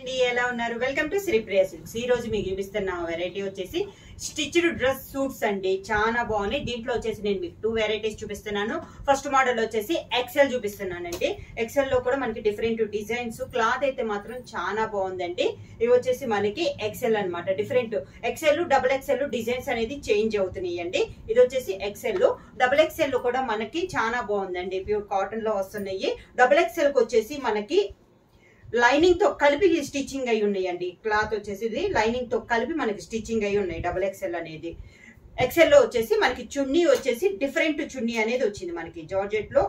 అండి ఎలా ఉన్నారు వెల్కమ్ టు శ్రీప్రియ సిల్క్స్ ఈ రోజు మీకు చూపిస్తున్న వెరైటీ వచ్చేసి స్టిచ్డ్ డ్రెస్ సూట్స్ అండి చాలా బాగున్నాయి దీంట్లో వచ్చేసి నేను మీకు 2 వెరైటీస్ చూపిస్తున్నాను ఫస్ట్ మోడల్ వచ్చేసి ఎక్సెల్ చూపిస్తున్నానండి ఎక్సెల్ లో కూడా మనకి డిఫరెంట్ డిజైన్స్ క్లాత్ అయితే మాత్రం చాలా బాగుందండి ఇవి వచ్చేసి మనకి ఎక్సెల్ అన్నమాట different XL double XL designs అనేది చేంజ్ అవుతున్నాయండి ఇది వచ్చేసి ఎక్సెల్ డబుల్ ఎక్సెల్ కూడా మనకి చాలా బాగుందండి ప్యూర్ కాటన్ లో వస్తున్నాయి డబుల్ ఎక్సెల్ కి వచ్చేసి మనకి లైనింగ్ తో కలిపి స్టిచ్చింగ్ అయి ఉన్నాయండి క్లాత్ వచ్చేసి ఇది లైనింగ్ తో కలిపి మనకి స్టిచ్చింగ్ అయి ఉన్నాయి డబుల్ ఎక్సెల్ అనేది ఎక్సెల్ లో వచ్చేసి మనకి చున్నీ వచ్చేసి డిఫరెంట్ చున్నీ అనేది వచ్చింది మనకి జార్జెట్ లో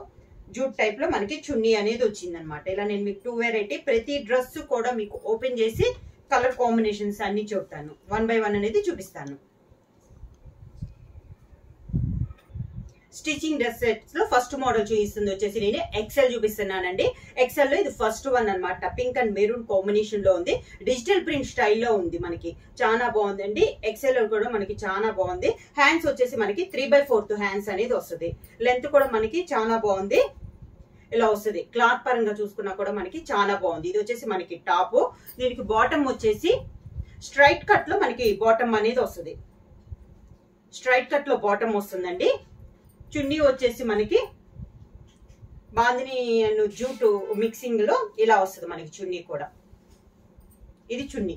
జూట్ టైప్ లో మనకి చున్నీ అనేది వచ్చింది అనమాట ఇలా నేను మీకు 2 వెరైటీ ప్రతి డ్రెస్ కూడా మీకు ఓపెన్ చేసి కలర్ కాంబినేషన్స్ అన్ని చూపుతాను 1 బై 1 అనేది చూపిస్తాను స్టిచింగ్ డ్రెస్ సెట్స్ లో ఫస్ట్ మోడల్ చూపిస్తుంది వచ్చేసి నేను ఎక్సెల్ చూపిస్తున్నానండి ఎక్సెల్ లో ఇది ఫస్ట్ వన్ అన్నమాట పింక్ అండ్ మెరూన్ కాంబినేషన్ లో ఉంది డిజిటల్ ప్రింట్ స్టైల్లో ఉంది మనకి చాలా బాగుందండి ఎక్సెల్ కూడా మనకి చాలా బాగుంది హ్యాండ్స్ వచ్చేసి మనకి 3/4 హ్యాండ్స్ అనేది వస్తుంది లెంత్ కూడా మనకి చాలా బాగుంది ఇలా వస్తుంది క్లాత్ పరంగా చూసుకున్నా కూడా మనకి చాలా బాగుంది ఇది వచ్చేసి మనకి టాప్ దీనికి బాటమ్ వచ్చేసి స్ట్రైట్ కట్ లో మనకి బాటమ్ అనేది వస్తుంది స్ట్రైట్ కట్ లో బాటమ్ వస్తుందండి చున్నీ వచ్చేసి మనకి బాందిని అండ్ జూట్ మిక్సింగ్ లో ఇలా వస్తుంది మనకి చున్నీ కూడా ఇది చున్నీ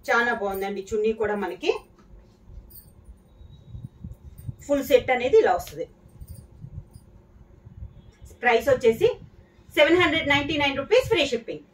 చాలా బాగుందండి చున్నీ కూడా మనకి ఫుల్ సెట్ అనేది ఇలా వస్తుంది ప్రైస్ వచ్చేసి 799 rupees free shipping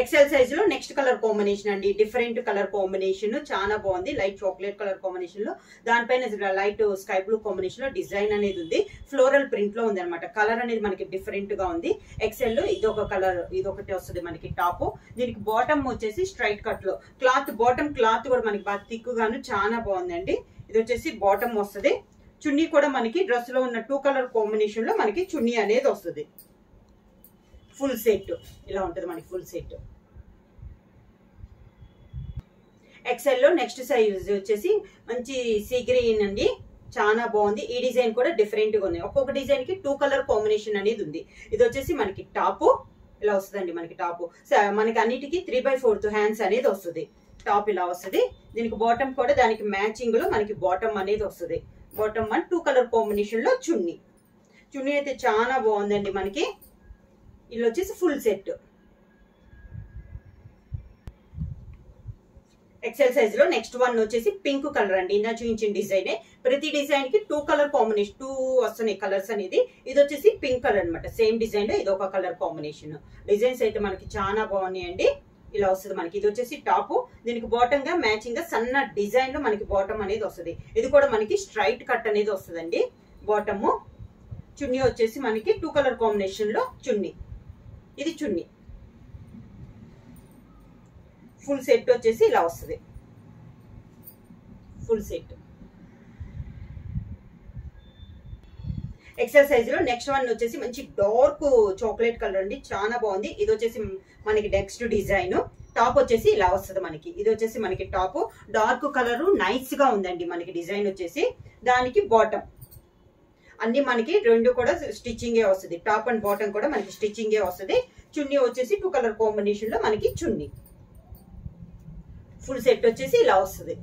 XL size లో నెక్స్ట్ కలర్ కాంబినేషన్ అండి డిఫరెంట్ కలర్ కాంబినేషన్ చాలా బాగుంది లైట్ చాక్లెట్ కలర్ కాంబినేషన్ లో దానిపైన లైట్ స్కై బ్లూ కాంబినేషన్ లో డిజైన్ అనేది ఉంది ఫ్లోరల్ ప్రింట్ లో ఉంది అనమాట కలర్ అనేది మనకి డిఫరెంట్ గా ఉంది ఎక్సెల్ లో ఇదొక కలర్ ఇదొకటి వస్తుంది మనకి టాప్ దీనికి బాటమ్ వచ్చేసి స్ట్రైట్ కట్ లో క్లాత్ బాటమ్ క్లాత్ కూడా మనకి బాగా థిక్ గాను చాలా బాగుందండి ఇది వచ్చేసి బాటమ్ వస్తుంది చున్నీ కూడా మనకి డ్రెస్ లో ఉన్న 2 కలర్ కాంబినేషన్ లో మనకి చున్నీ అనేది వస్తుంది ఫుల్ సెట్ ఇలా ఉంటుంది మనకి ఫుల్ సెట్ ఎక్సెల్ లో నెక్స్ట్ సైజ్ వచ్చేసి మంచి సీ గ్రీన్ అండి చాలా బాగుంది ఈ డిజైన్ కూడా డిఫరెంట్ గా ఉంది ఒక్కొక్క డిజైన్ కి 2 కలర్ కాంబినేషన్ అనేది ఉంది ఇది వచ్చేసి మనకి టాప్ ఇలా వస్తుందండి మనకి టాప్ మనకి అన్నిటికీ 3/4 హ్యాండ్స్ అనేది వస్తుంది టాప్ ఇలా వస్తుంది దీనికి బాటమ్ కూడా దానికి మ్యాచింగ్ లో మనకి బాటమ్ అనేది వస్తుంది బాటమ్ 2 కలర్ కాంబినేషన్ లో చున్నీ చున్నీ అయితే చాలా బాగుందండి మనకి ఇలా వచ్చేసి ఫుల్ సెట్ ఎక్సెల్ సైజ్ లో నెక్స్ట్ వన్ వచ్చేసి పింక్ కలర్ అండి ఇందా చూపించిన డిజైన్ ప్రతి డిజైన్ కి 2 కలర్ కాంబినేషన్ 2 వస్తున్నాయి కలర్స్ అనేది ఇది వచ్చేసి పింక్ కలర్ అనమాట సేమ్ డిజైన్ లో ఇది ఒక కలర్ కాంబినేషన్ డిజైన్స్ అయితే మనకి చాలా బాగున్నాయండి ఇలా వస్తుంది మనకి ఇది వచ్చేసి టాప్ దీనికి బాటమ్ గా మ్యాచింగ్ గా సన్న డిజైన్ లో మనకి బాటమ్ అనేది వస్తుంది ఇది కూడా మనకి స్ట్రైట్ కట్ అనేది వస్తుందండి బాటమ్ చున్నీ వచ్చేసి మనకి 2 కలర్ కాంబినేషన్ లో చున్నీ ఇది చున్నీ ఫుల్ సెట్ వచ్చేసి ఇలా వస్తుంది ఫుల్ సెట్ ఎక్సెల్ సైజ్ లో నెక్స్ట్ వన్ వచ్చేసి మంచి డార్క్ చాక్లెట్ కలర్ అండి చాలా బాగుంది ఇది వచ్చేసి మనకి నెక్స్ట్ డిజైన్ టాప్ వచ్చేసి ఇలా వస్తుంది మనకి ఇది వచ్చేసి మనకి టాప్ డార్క్ కలర్ నైస్ గా ఉందండి మనకి డిజైన్ వచ్చేసి దానికి బాటమ్ అన్ని మనకి రెండు కూడా స్టిచ్చింగే వస్తుంది టాప్ అండ్ బాటమ్ కూడా మనకి స్టిచ్చింగే వస్తుంది చున్నీ వచ్చేసి 2 కలర్ కాంబినేషన్ లో మనకి చున్నీ ఫుల్ సెట్ వచ్చేసి ఇలా వస్తుంది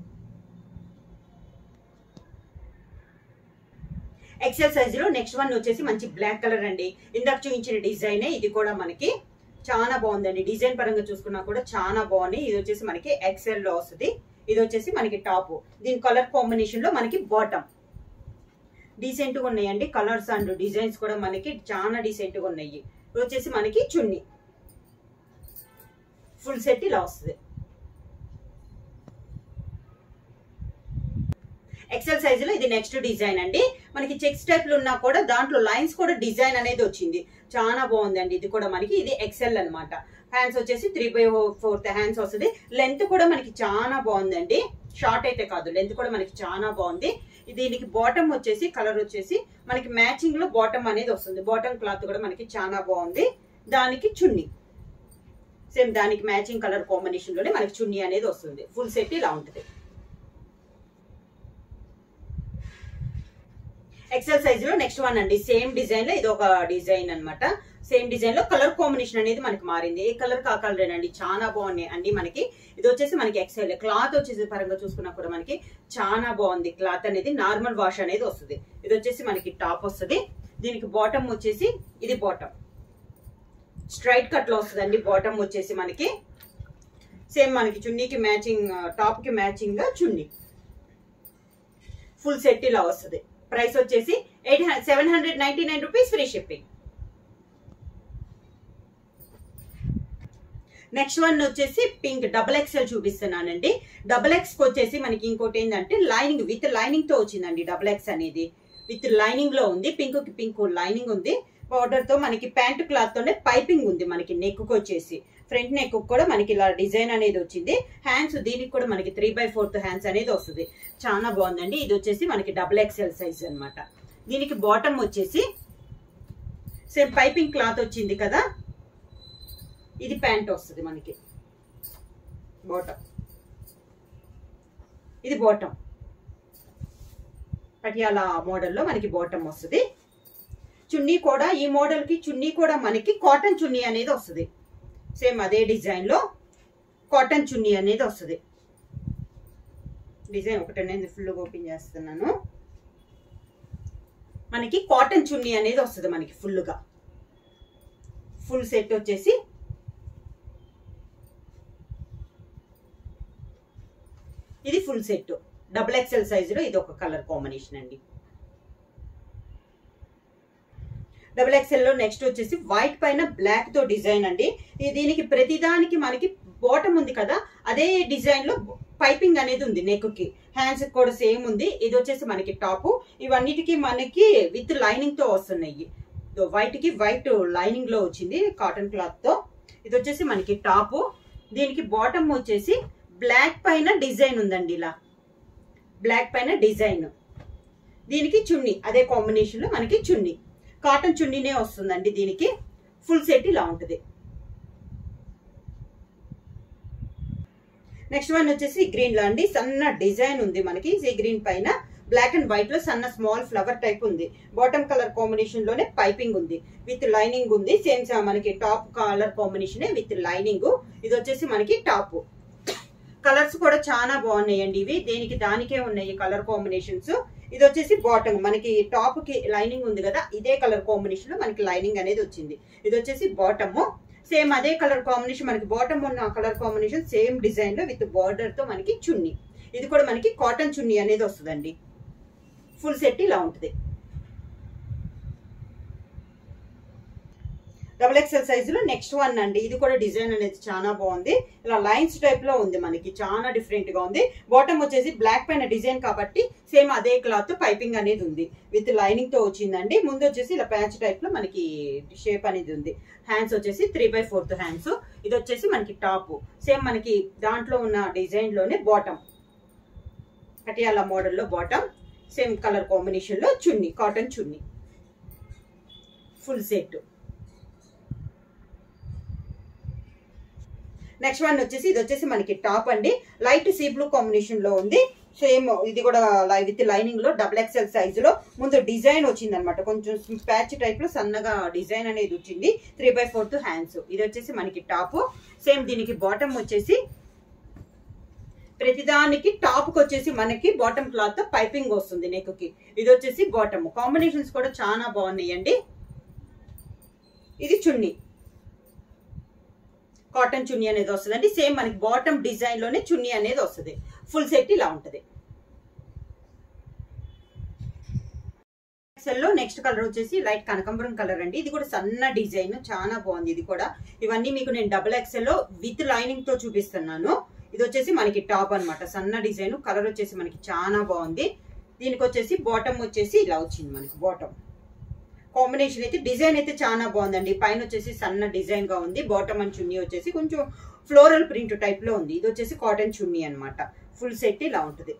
ఎక్సెల్ సైజ్ లో నెక్స్ట్ వన్ వచ్చేసి మంచి బ్లాక్ కలర్ అండి ఇందాక చూపించిన డిజైన్ ఇది కూడా మనకి చాలా బాగుందండి డిజైన్ పరంగా చూసుకున్నా కూడా చాలా బాగున్నాయి ఇది వచ్చేసి మనకి ఎక్సెల్ లో వస్తుంది ఇది వచ్చేసి మనకి టాప్ దీని కలర్ కాంబినేషన్ లో మనకి బాటమ్ డీసెంట్ గా ఉన్నాయండి కలర్స్ అండ్ డిజైన్స్ కూడా మనకి చాలా డీసెంట్ గా ఉన్నాయి ఇది వచ్చేసి మనకి చున్నీ ఫుల్ సెట్ ఇలా వస్తుంది ఎక్సెల్ సైజ్ లో ఇది నెక్స్ట్ డిజైన్ అండి మనకి చెక్స్ టైప్ లో ఉన్నా కూడా దాంట్లో లైన్స్ కూడా డిజైన్ అనేది వచ్చింది చాలా బాగుందండి ఇది కూడా మనకి ఇది ఎక్సెల్ అన్నమాట హ్యాండ్స్ వచ్చేసి 3/4 హ్యాండ్స్ వస్తుంది లెంత్ కూడా మనకి చాలా బాగుందండి షార్ట్ అయితే కాదు లెంత్ కూడా మనకి చాలా బాగుంది దీనికి బాటమ్ వచ్చేసి కలర్ వచ్చేసి మనకి మ్యాచింగ్ లో బాటమ్ అనేది వస్తుంది బాటమ్ క్లాత్ కూడా మనకి చాలా బాగుంది దానికి చున్నీ సేమ్ దానికి మ్యాచింగ్ కలర్ కాంబినేషన్ లోనే మనకి చున్నీ అనేది వస్తుంది ఫుల్ సెట్ ఇలా ఉంటుంది ఎక్సెల్ సైజ్ లో నెక్స్ట్ వన్ అండి సేమ్ డిజైన్ లో ఇది ఒక డిజైన్ అన్నమాట సేమ్ డిజైన్ లో కలర్ కాంబినేషన్ అనేది మనకి మారింది. ఏ కలర్ కా కలర్ అండి, చాలా బాగున్నాయి అండి. మనకి ఇది వచ్చేసి మనకి ఎక్సెల్ క్లాత్ వచ్చేసి పరంగా చూసుకున్నా కూడా మనకి చాలా బాగుంది. క్లాత్ అనేది నార్మల్ వాష్ అనేది వస్తుంది. ఇది వచ్చేసి మనకి టాప్ వస్తుంది. దీనికి బాటమ్ వచ్చేసి ఇది బాటమ్ స్ట్రైట్ కట్ లో వస్తుందండి. బాటమ్ వచ్చేసి మనకి సేమ్ మనకి చున్నీకి మ్యాచింగ్, టాప్ కి మ్యాచింగ్ గా చున్నీ ఫుల్ సెట్ ఇలా వస్తుంది. ప్రైస్ వచ్చేసి 799 rupees, free shipping. Next one వచ్చేసి పింక్ డబుల్ ఎక్స్ఎల్ చూపిస్తున్నానండి. డబుల్ ఎక్స్ వచ్చేసి మనకి ఇంకోటి ఏంటంటే లైనింగ్ విత్ లైనింగ్ తో వచ్చిందండి. డబుల్ ఎక్స్ అనేది విత్ లైనింగ్ లో ఉంది. పింక్ కి పింక్ లైనింగ్ ఉంది. పౌడర్ తో మనకి ప్యాంట్ క్లాత్ తోనే పైపింగ్ ఉంది. మనకి నెక్ కు వచ్చేసి ఫ్రంట్ నెక్ కూడా మనకి ఇలా డిజైన్ అనేది వచ్చింది. హ్యాండ్స్ దీనికి కూడా మనకి 3/4 హ్యాండ్స్ అనేది వస్తుంది. చాలా బాగుందండి. ఇది వచ్చేసి మనకి డబుల్ ఎక్స్ఎల్ సైజ్ అన్నమాట. దీనికి బాటమ్ వచ్చేసి సేమ్ పైపింగ్ క్లాత్ వచ్చింది కదా, ఇది ప్యాంట్ వస్తుంది మనకి. బాటమ్ ఇది బాటమ్ పటియాలా మోడల్లో మనకి బాటమ్ వస్తుంది. చున్నీ కూడా ఈ మోడల్ కి చున్నీ కూడా మనకి కాటన్ చున్నీ అనేది వస్తుంది. సేమ్ అదే డిజైన్ లో కాటన్ చున్నీ అనేది వస్తుంది. డిజైన్ ఒకటే నేను ఫుల్ ఓపెన్ చేస్తున్నాను. మనకి కాటన్ చున్నీ అనేది వస్తుంది మనకి ఫుల్ గా. ఫుల్ సెట్ వచ్చేసి ఇది ఫుల్ సెట్ డబుల్ ఎక్స్ఎల్ సైజులో. ఇది ఒక కలర్ కాంబినేషన్ అండి. డబుల్ ఎక్స్ఎల్ లో నెక్స్ట్ వచ్చేసి వైట్ పైన బ్లాక్ తో డిజైన్ అండి. దీనికి ప్రతిదానికి మనకి బాటమ్ ఉంది కదా, అదే డిజైన్ లో పైపింగ్ అనేది ఉంది. నెక్ కి హ్యాండ్స్ కూడా సేమ్ ఉంది. ఇది వచ్చేసి మనకి టాప్. ఇవన్నిటికీ మనకి విత్ లైనింగ్ తో వస్తున్నాయి. వైట్ కి వైట్ లైనింగ్ లో వచ్చింది కాటన్ క్లాత్ తో. ఇది వచ్చేసి మనకి టాప్. దీనికి బాటమ్ వచ్చేసి బ్లాక్ పైన డిజైన్ ఉందండి. ఇలా బ్లాక్ పైన డిజైన్. దీనికి చున్నీ అదే కాంబినేషన్ లో మనకి చున్నీ కాటన్ చున్నీనే వస్తుందండి. దీనికి ఫుల్ సెట్ ఇలా ఉంటుంది. నెక్స్ట్ వన్ వచ్చేసి గ్రీన్ లో అండి. సన్న డిజైన్ ఉంది మనకి. ఈ గ్రీన్ పైన బ్లాక్ అండ్ వైట్ లో సన్న స్మాల్ ఫ్లవర్ టైప్ ఉంది. బాటమ్ కలర్ కాంబినేషన్ లోనే పైపింగ్ ఉంది. విత్ లైనింగ్ ఉంది. సేమ్ మనకి top colour combination with lining. ఇది వచ్చేసి మనకి టాప్. కలర్స్ కూడా చాలా బాగున్నాయండి. ఇవి దేనికి దానికే ఉన్నాయి కలర్ కాంబినేషన్స్. ఇది వచ్చేసి బాటమ్. మనకి టాప్ కి లైనింగ్ ఉంది కదా, ఇదే కలర్ కాంబినేషన్ లో మనకి లైనింగ్ అనేది వచ్చింది. ఇది వచ్చేసి బాటమ్. సేమ్ అదే కలర్ కాంబినేషన్ మనకి బాటమ్ ఉన్న కలర్ కాంబినేషన్ సేమ్ డిజైన్ లో విత్ బార్డర్ తో మనకి చున్నీ. ఇది కూడా మనకి కాటన్ చున్నీ అనేది వస్తుందండి. ఫుల్ సెట్ ఇలా ఉంటుంది. డబుల్ ఎక్స్ఎల్ సైజులో నెక్స్ట్ వన్ అండి. ఇది కూడా డిజైన్ అనేది చాలా బాగుంది. ఇలా లైన్స్ టైప్ లో ఉంది మనకి. చాలా డిఫరెంట్ గా ఉంది. బాటమ్ వచ్చేసి బ్లాక్ పైన డిజైన్ కాబట్టి సేమ్ అదే క్లాత్ పైపింగ్ అనేది ఉంది. విత్ లైనింగ్ తో వచ్చిందండి. ముందు వచ్చేసి ఇలా ప్యాచ్ టైప్ లో మనకి షేప్ అనేది ఉంది. హ్యాండ్స్ వచ్చేసి 3/4 హ్యాండ్స్. ఇది వచ్చేసి మనకి టాప్. సేమ్ మనకి దాంట్లో ఉన్న డిజైన్ లోనే బాటమ్ పటియాలా మోడల్లో బాటమ్. సేమ్ కలర్ కాంబినేషన్ లో చున్నీ కాటన్ చున్నీ ఫుల్ సెట్. నెక్స్ట్ వన్ వచ్చేసి ఇది వచ్చేసి మనకి టాప్ అండి. లైట్ సీ బ్లూ కాంబినేషన్ లో ఉంది. సేమ్ ఇది కూడా విత్ లైనింగ్ లో డబుల్ ఎక్స్ఎల్ సైజ్ లో ముందు డిజైన్ వచ్చింది అనమాట. కొంచెం ప్యాచ్ టైప్ లో సన్నగా డిజైన్ అనేది వచ్చింది. 3/4 హ్యాండ్స్. ఇది వచ్చేసి మనకి టాప్. సేమ్ దీనికి బాటమ్ వచ్చేసి ప్రతిదానికి టాప్ కి వచ్చేసి మనకి బాటమ్ క్లాత్ తో పైపింగ్ వస్తుంది నెక్ కి. ఇది వచ్చేసి బాటమ్. కాంబినేషన్స్ కూడా చాలా బాగున్నాయండి. ఇది చున్నీ కాటన్ చున్నీ అనేది వస్తుందండి. సేమ్ మనకి బాటమ్ డిజైన్ లోనే చున్నీ అనేది వస్తుంది. ఫుల్ సెట్ ఇలా ఉంటుంది. ఎక్సెల్ లో నెక్స్ట్ కలర్ వచ్చేసి లైట్ కనకాంబరం కలర్ అండి. ఇది కూడా సన్న డిజైన్ చాలా బాగుంది. ఇది కూడా ఇవన్నీ మీకు నేను డబుల్ ఎక్సెల్ లో విత్ లైనింగ్ తో చూపిస్తున్నాను. ఇది వచ్చేసి మనకి టాప్ అన్నమాట. సన్న డిజైన్. కలర్ వచ్చేసి మనకి చాలా బాగుంది. దీనికి వచ్చేసి బాటమ్ వచ్చేసి ఇలా వచ్చింది మనకి. బాటమ్ కాంబినేషన్ అయితే డిజైన్ అయితే చాలా బాగుందండి. పైన వచ్చేసి సన్న డిజైన్ గా ఉంది. బాటమ్ అండ్ చున్నీ వచ్చేసి కొంచెం ఫ్లోరల్ ప్రింట్ టైప్ లో ఉంది. ఇది వచ్చేసి కాటన్ చున్నీ అన్నమాట. ఫుల్ సెట్ ఇలా ఉంటుంది.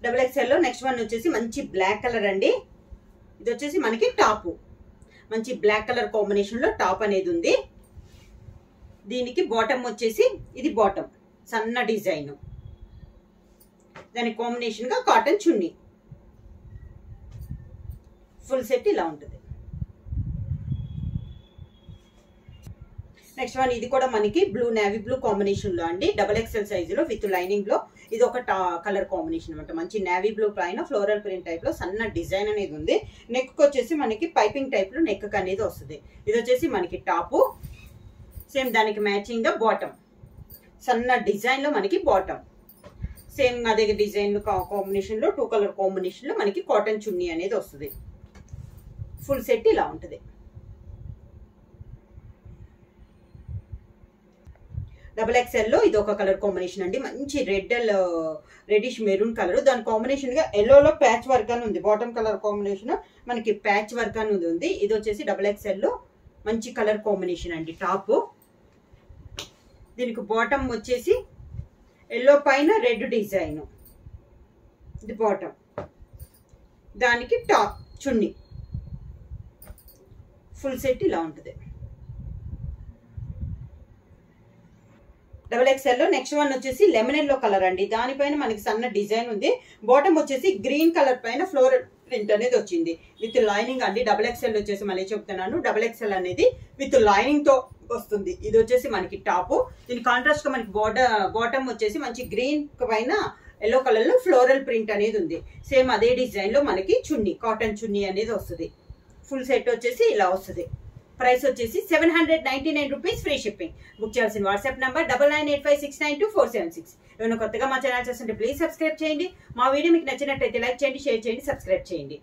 డబుల్ ఎక్స్ఎల్ లో నెక్స్ట్ వన్ వచ్చేసి మంచి బ్లాక్ కలర్ అండి. ఇది వచ్చేసి మనకి టాప్. మంచి బ్లాక్ కలర్ కాంబినేషన్ లో టాప్ అనేది ఉంది. దీనికి బాటమ్ వచ్చేసి ఇది బాటమ్ సన్న డిజైన్. దాని కాంబినేషన్ గా కాటన్ చున్నీ. ఫుల్ సెట్ ఇలా ఉంటుంది. నెక్స్ట్ వన్ ఇది కూడా మనకి బ్లూ నేవీ బ్లూ కాంబినేషన్ లో అండి, XXL సైజులో విత్ లైనింగ్ లో. ఇది ఒక కలర్ కాంబినేషన్ అనమాట. మంచి నేవీ బ్లూ పైన ఫ్లోరల్ ప్రింట్ టైప్ లో సన్న డిజైన్ అనేది ఉంది. నెక్ వచ్చేసి మనకి పైపింగ్ టైప్ లో నెక్ అనేది వస్తుంది. ఇది వచ్చేసి మనకి టాపు, సేమ్ దానికి మ్యాచింగ్ గా బాటమ్, సన్న డిజైన్ లో మనకి బాటమ్, సేమ్ అదే డిజైన్ కాంబినేషన్ లో 2 కలర్ కాంబినేషన్ లో మనకి కాటన్ చున్నీ అనేది వస్తుంది. ఫుల్ సెట్ ఇలా ఉంటుంది. XXL లో ఇది ఒక కలర్ కాంబినేషన్ అండి, మంచి రెడ్డిష్ మెరూన్ కలర్. దాని కాంబినేషన్ గా ఎల్లోలో ప్యాచ్ వర్క్ అని ఉంది. బాటమ్ కలర్ కాంబినేషన్ మనకి ప్యాచ్ వర్క్ అని ఉంది. ఇది వచ్చేసి XXL లో మంచి కలర్ కాంబినేషన్ అండి. టాప్, దీనికి బాటమ్ వచ్చేసి ఎల్లో పైన రెడ్ డిజైన్, ఇది బాటమ్, దానికి టాప్ చున్నీ. ఫుల్ సెట్ ఇలా ఉంటుంది. XXL లో నెక్స్ట్ వన్ వచ్చేసి లెమన్ ఎల్లో కలర్ అండి. దానిపైన మనకి సన్న డిజైన్ ఉంది. బాటమ్ వచ్చేసి గ్రీన్ కలర్ పైన ఫ్లోరల్ ప్రింట్ అనేది వచ్చింది విత్ లైనింగ్ అండి. XXL వచ్చేసి మళ్ళీ చెప్తున్నాను, XXL అనేది విత్ లైనింగ్ తో వస్తుంది. ఇది వచ్చేసి మనకి టాప్, దీని కాంట్రాస్ట్ గా మనకి బాటమ్ వచ్చేసి మంచి గ్రీన్ పైన ఎల్లో కలర్ లో ఫ్లోరల్ ప్రింట్ అనేది ఉంది. సేమ్ అదే డిజైన్ లో మనకి చున్నీ, కాటన్ చున్నీ అనేది వస్తుంది. ఫుల్ సెట్ వచ్చేసి ఇలా వస్తుంది. ప్రైస్ వచ్చేసి 799 రూపీస్, ఫ్రీ షిప్పింగ్. బుక్ చేయాల్సిన వాట్సాప్ నంబర్ 9985692476. ఏమైనా కొత్తగా మా ఛానల్ చేస్తుంటే ప్లీజ్ సబ్స్క్రైబ్ చేయండి. మా వీడియో మీకు నచ్చినట్లయితే లైక్ చేయండి, షేర్ చేయండి, సబ్స్క్రైబ్ చేయండి.